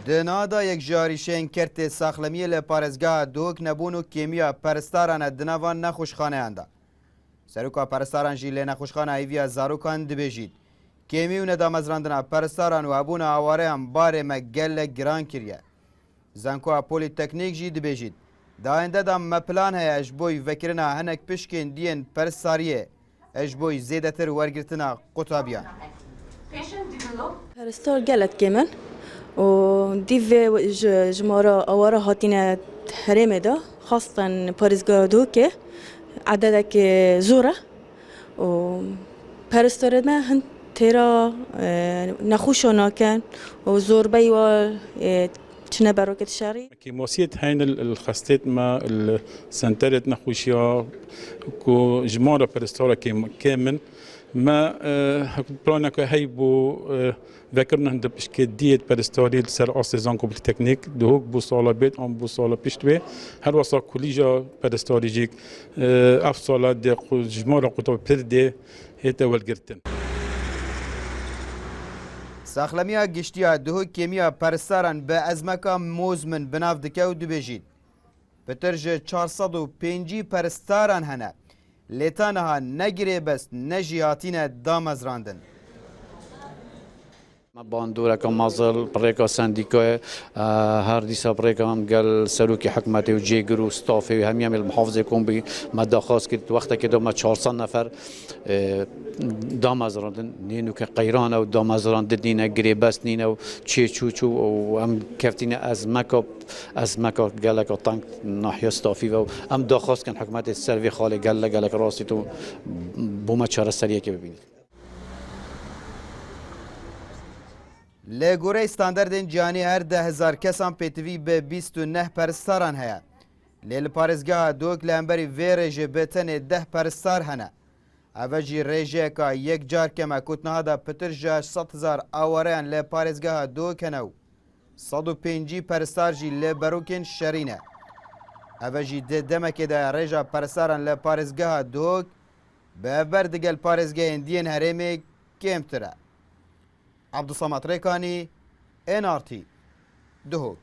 Dinada yekjarîşên kertê saxlemiyê li parêzgeha Duhok nebûn û kêmiya perestaran di nava nexweşxaneyan da. Seroka perestaran jî lê nexweşxana hêviya zarokan dibêjît. Kêmî û nedamezrandina perestaran û hebûna awareyan barê me gelek giran kiriye. Zankoa Polîteknîk jî dibêjît. Di ayîndê de me plan heye ji bo vekirina hinek pişkên diyên perestariyê ji bo zêdetir wergirtina qutabîyan. Perestار gelek kemen و دیو جمارا آوارا هاتینه هرمه دا خاصتاً پارزگاه دو که عددک زوره و پرستاره ما هن ترا نخوشونا کن و زور بی و چنه براکت شاری كي موسيت هين الخستات ما السنترت نخوشيا كو جمارة برستورة كامل ما بلانا كو هاي بو ذكرنا هند بشكدية برستوري لسر أسيزان كوبل تكنيك دوك بو صالة بيت أم بو صالة بيشتوي هل وصا كوليجا برستوري جيك أف صالة دي جمارة قطب بردي هيتا والجرتن Saxlemiya giştiya Duhok kêmiya perestaran bi ezmeka mozmin binav dike û dibêjît. Pitir ji 405 perestaran hene. Lêta niha ne girêbest ne jî hatîne damezrandin. باندورا كمازل بريكا سانديكا هارديسا بريكا هم قال سلوكي حكمتي وجيجر وستافي وهم يعمل المحافظه يكون بمدى خاص كده وقتها كده ما 400 نفر دامازراندن نينو كقيرانه ودامازراندن نينا غريباس نينا تشيتشوچو وام كفتينا از مكا قال لك طنك ناحيه ستافي وام داخاص كان حكمتي السلفي خالي قال لك راسي تو بوما چاره سريه که ببینید Lê gorey standardên cihanî her 10,000 kesan pêtivî bi 29 perestaran heye. Lê li parêzgeha Duhok li hemberî vê rêjê bi tenê 10 perestar hene. Ev jî rêjeyeka yek car keme kutniha da pitir ji 800,000 awareyan li parêzgeha Duhok hene û 105 perestar jî li berokên şerî ne. Ev jî di demekê de rêja perestaran li parêzgeha Duhok bi hevber digel parêzgehên diyên herêmê kêmtir e. Abdusamat Rekani, NRT, Duhok.